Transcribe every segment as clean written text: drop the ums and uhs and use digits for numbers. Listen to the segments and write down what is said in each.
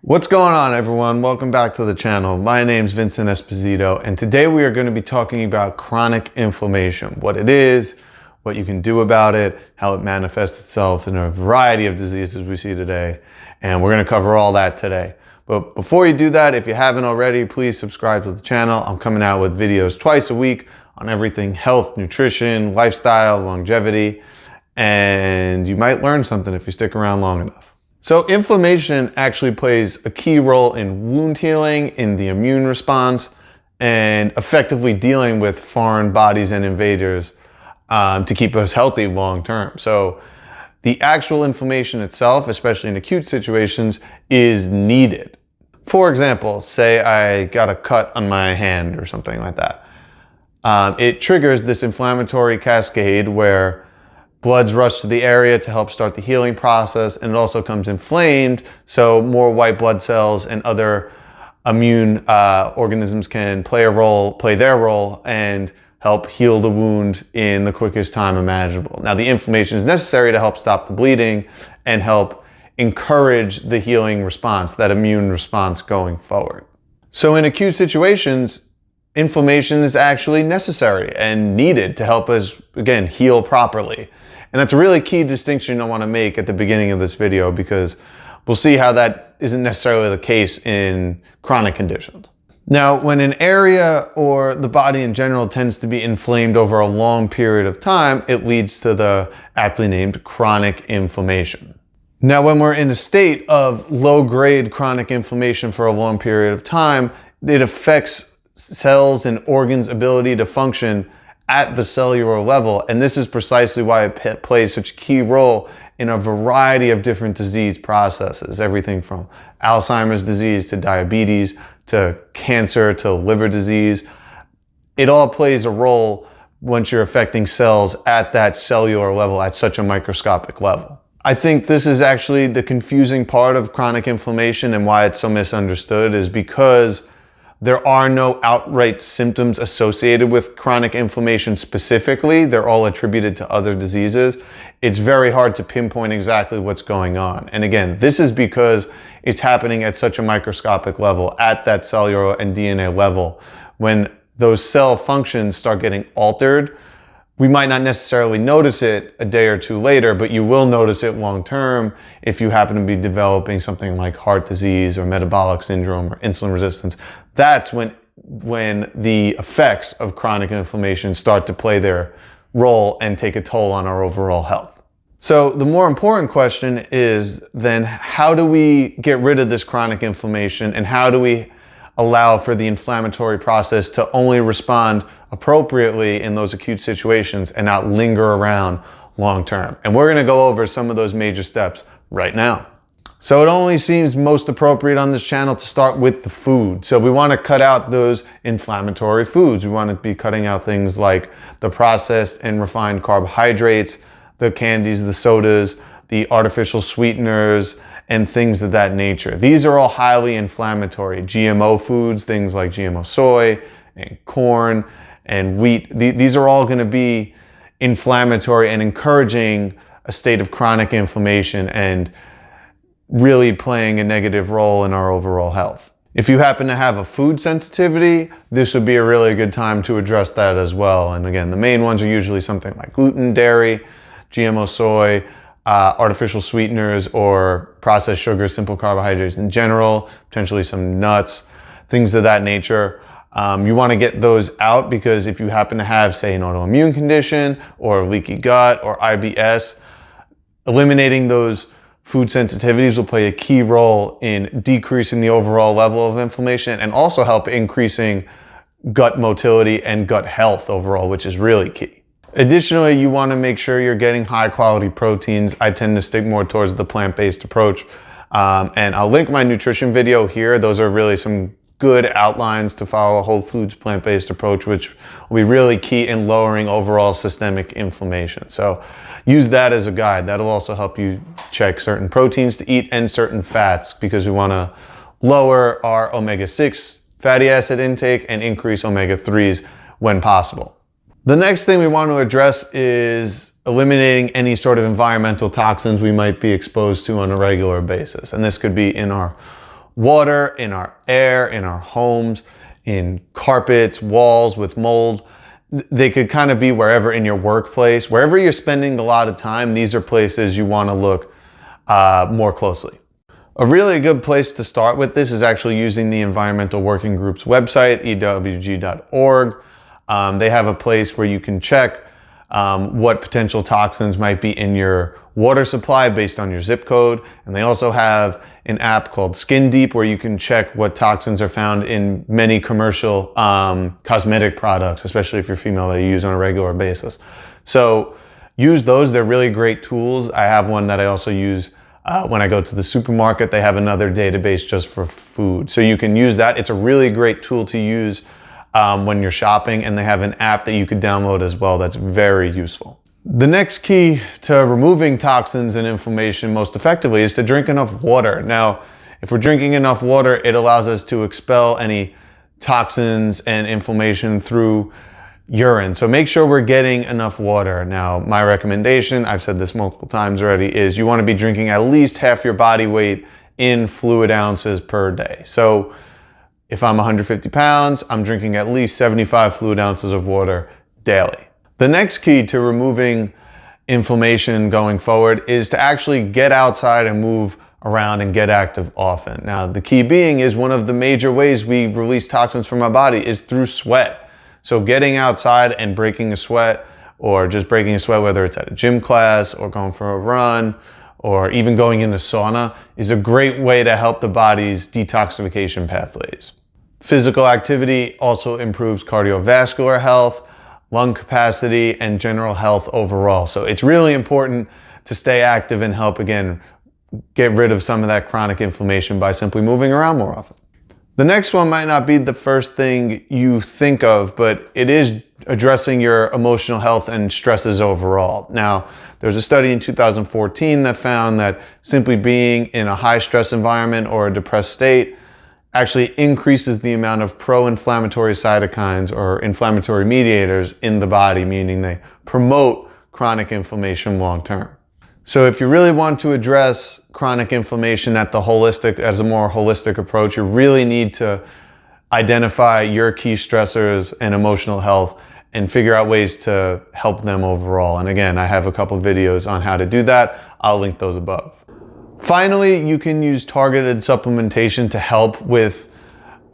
What's going on, everyone? Welcome back to the channel. My name's Vincent Esposito, and today we are going to be talking about chronic inflammation, what it is, what you can do about it, how it manifests itself in a variety of diseases we see today, and we're going to cover all that today. But before you do that, if you haven't already, please subscribe to the channel. I'm coming out with videos twice a week on everything health, nutrition, lifestyle, longevity, and you might learn something if you stick around long enough. So inflammation actually plays a key role in wound healing, in the immune response, and effectively dealing with foreign bodies and invaders to keep us healthy long term. So the actual inflammation itself, especially in acute situations, is needed. For example, say I got a cut on my hand or something like that. It triggers this inflammatory cascade where bloods rush to the area to help start the healing process, and it also comes inflamed, so more white blood cells and other immune organisms can play their role and help heal the wound in the quickest time imaginable. Now, the inflammation is necessary to help stop the bleeding and help encourage the healing response, that immune response going forward. So in acute situations, inflammation is actually necessary and needed to help us, again, heal properly. And that's a really key distinction I want to make at the beginning of this video, because we'll see how that isn't necessarily the case in chronic conditions. Now, when an area or the body in general tends to be inflamed over a long period of time, it leads to the aptly named chronic inflammation. Now, when we're in a state of low-grade chronic inflammation for a long period of time, it affects cells and organs' ability to function at the cellular level, and this is precisely why it plays such a key role in a variety of different disease processes, everything from Alzheimer's disease to diabetes to cancer to liver disease. It all plays a role once you're affecting cells at that cellular level, at such a microscopic level. I think this is actually the confusing part of chronic inflammation, and why it's so misunderstood is because there are no outright symptoms associated with chronic inflammation specifically. They're all attributed to other diseases. It's very hard to pinpoint exactly what's going on. And again, this is because it's happening at such a microscopic level, at that cellular and DNA level. When those cell functions start getting altered, we might not necessarily notice it a day or two later, but you will notice it long term if you happen to be developing something like heart disease or metabolic syndrome or insulin resistance. That's when the effects of chronic inflammation start to play their role and take a toll on our overall health. So the more important question is then, how do we get rid of this chronic inflammation, and how do we allow for the inflammatory process to only respond appropriately in those acute situations and not linger around long term? And we're going to go over some of those major steps right now. So it only seems most appropriate on this channel to start with the food. So we want to cut out those inflammatory foods. We want to be cutting out things like the processed and refined carbohydrates, the candies, the sodas, the artificial sweeteners, and things of that nature. These are all highly inflammatory. GMO foods, things like GMO soy and corn and wheat, these are all going to be inflammatory and encouraging a state of chronic inflammation and really playing a negative role in our overall health. If you happen to have a food sensitivity, this would be a really good time to address that as well. And again, the main ones are usually something like gluten, dairy, GMO soy, artificial sweeteners, or processed sugars, simple carbohydrates in general, potentially some nuts, things of that nature. You want to get those out, because if you happen to have, say, an autoimmune condition or leaky gut or IBS, eliminating those food sensitivities will play a key role in decreasing the overall level of inflammation, and also help increasing gut motility and gut health overall, which is really key. Additionally, you want to make sure you're getting high quality proteins. I tend to stick more towards the plant-based approach. And I'll link my nutrition video here. Those are really some good outlines to follow a whole foods plant-based approach, which will be really key in lowering overall systemic inflammation. So use that as a guide. That'll also help you check certain proteins to eat and certain fats, because we want to lower our omega-6 fatty acid intake and increase omega-3s when possible. The next thing we want to address is eliminating any sort of environmental toxins we might be exposed to on a regular basis. And this could be in our water, in our air, in our homes, in carpets, walls with mold. They could kind of be wherever in your workplace, wherever you're spending a lot of time. These are places you want to look more closely. A really good place to start with this is actually using the Environmental Working Group's website, ewg.org. They have a place where you can check what potential toxins might be in your water supply based on your zip code. And they also have an app called Skin Deep where you can check what toxins are found in many commercial cosmetic products, especially if you're female, that you use on a regular basis. So use those. They're really great tools. I have one that I also use when I go to the supermarket. They have another database just for food. So you can use that. It's a really great tool to use when you're shopping, and they have an app that you could download as well that's very useful. The next key to removing toxins and inflammation most effectively is to drink enough water. Now, if we're drinking enough water, it allows us to expel any toxins and inflammation through urine. So make sure we're getting enough water. Now, my recommendation, I've said this multiple times already, is you want to be drinking at least half your body weight in fluid ounces per day. So if I'm 150 pounds, I'm drinking at least 75 fluid ounces of water daily. The next key to removing inflammation going forward is to actually get outside and move around and get active often. Now, the key being is one of the major ways we release toxins from our body is through sweat. So getting outside and breaking a sweat, or just breaking a sweat, whether it's at a gym class or going for a run or even going in a sauna, is a great way to help the body's detoxification pathways. Physical activity also improves cardiovascular health, lung capacity, and general health overall. So it's really important to stay active and help, again, get rid of some of that chronic inflammation by simply moving around more often. The next one might not be the first thing you think of, but it is addressing your emotional health and stresses overall. Now, there's a study in 2014 that found that simply being in a high stress environment or a depressed state actually increases the amount of pro-inflammatory cytokines or inflammatory mediators in the body, meaning they promote chronic inflammation long term. So if you really want to address chronic inflammation as a more holistic approach, you really need to identify your key stressors and emotional health and figure out ways to help them overall. And again, I have a couple videos on how to do that. I'll link those above. Finally, you can use targeted supplementation to help with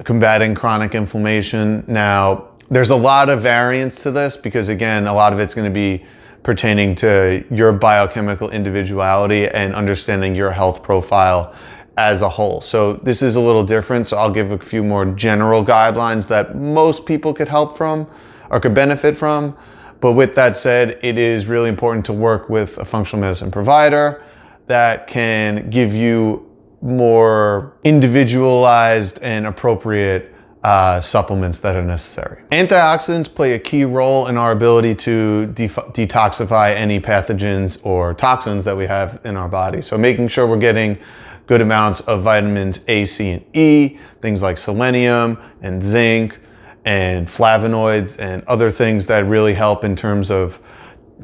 combating chronic inflammation. Now, there's a lot of variance to this because, again, a lot of it's going to be pertaining to your biochemical individuality and understanding your health profile as a whole. So this is a little different. So I'll give a few more general guidelines that most people could help from or could benefit from. But with that said, it is really important to work with a functional medicine provider that can give you more individualized and appropriate supplements that are necessary. Antioxidants play a key role in our ability to detoxify any pathogens or toxins that we have in our body. So making sure we're getting good amounts of vitamins A, C, and E, things like selenium and zinc and flavonoids and other things that really help in terms of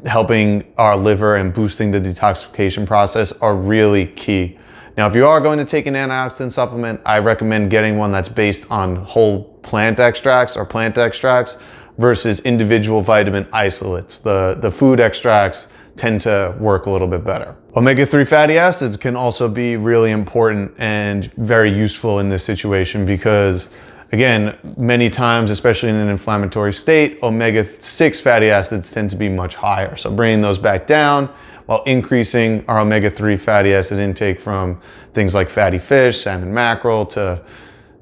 helping our liver and boosting the detoxification process are really key. Now, if you are going to take an antioxidant supplement, I recommend getting one that's based on whole plant extracts or plant extracts versus individual vitamin isolates. The food extracts tend to work a little bit better. Omega-3 fatty acids can also be really important and very useful in this situation because, again, many times, especially in an inflammatory state, omega-6 fatty acids tend to be much higher. So bringing those back down while increasing our omega-3 fatty acid intake from things like fatty fish, salmon, mackerel, to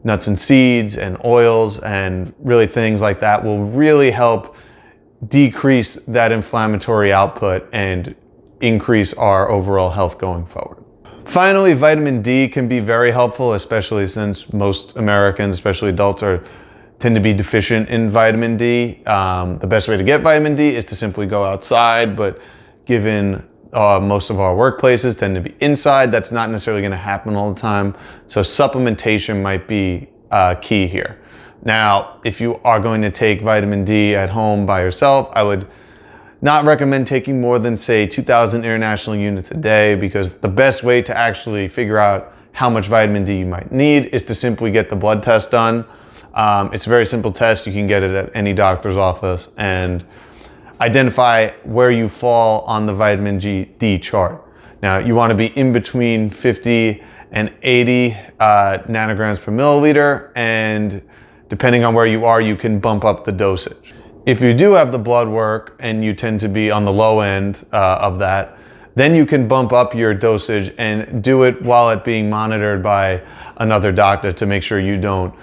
nuts and seeds and oils and really things like that will really help decrease that inflammatory output and increase our overall health going forward. Finally, vitamin D can be very helpful, especially since most Americans, especially adults, tend to be deficient in vitamin D. The best way to get vitamin D is to simply go outside, but given most of our workplaces tend to be inside, that's not necessarily going to happen all the time. So supplementation might be key here. Now, if you are going to take vitamin D at home by yourself, I would not recommend taking more than, say, 2,000 international units a day, because the best way to actually figure out how much vitamin D you might need is to simply get the blood test done. It's a very simple test. You can get it at any doctor's office and identify where you fall on the vitamin D chart. Now, you want to be in between 50 and 80 nanograms per milliliter, and depending on where you are, you can bump up the dosage. If you do have the blood work and you tend to be on the low end of that, then you can bump up your dosage and do it while it's being monitored by another doctor to make sure you don't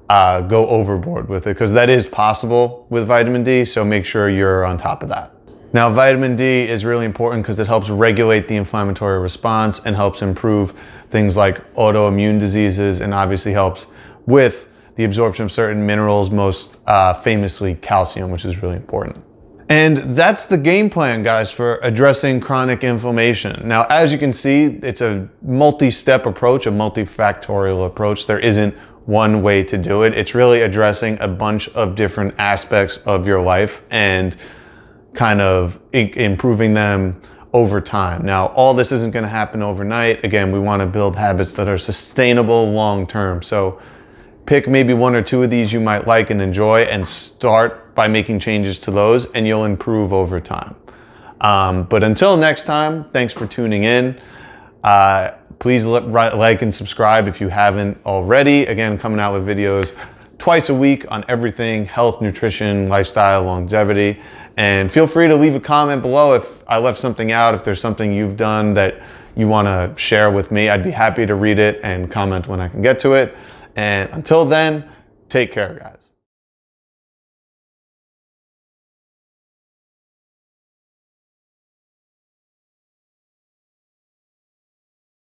go overboard with it, because that is possible with vitamin D, so make sure you're on top of that. Now, vitamin D is really important because it helps regulate the inflammatory response and helps improve things like autoimmune diseases, and obviously helps with the absorption of certain minerals, most famously calcium, which is really important. And that's the game plan, guys, for addressing chronic inflammation. Now, as you can see, it's a multi-step approach, a multifactorial approach. There isn't one way to do it. It's really addressing a bunch of different aspects of your life and kind of improving them over time. Now, all this isn't going to happen overnight. Again, we want to build habits that are sustainable long-term. So pick maybe one or two of these you might like and enjoy, and start by making changes to those, and you'll improve over time. But until next time, thanks for tuning in. Please like and subscribe if you haven't already. Again, coming out with videos twice a week on everything health, nutrition, lifestyle, longevity. And feel free to leave a comment below if I left something out, if there's something you've done that you want to share with me. I'd be happy to read it and comment when I can get to it. And until then, take care, guys.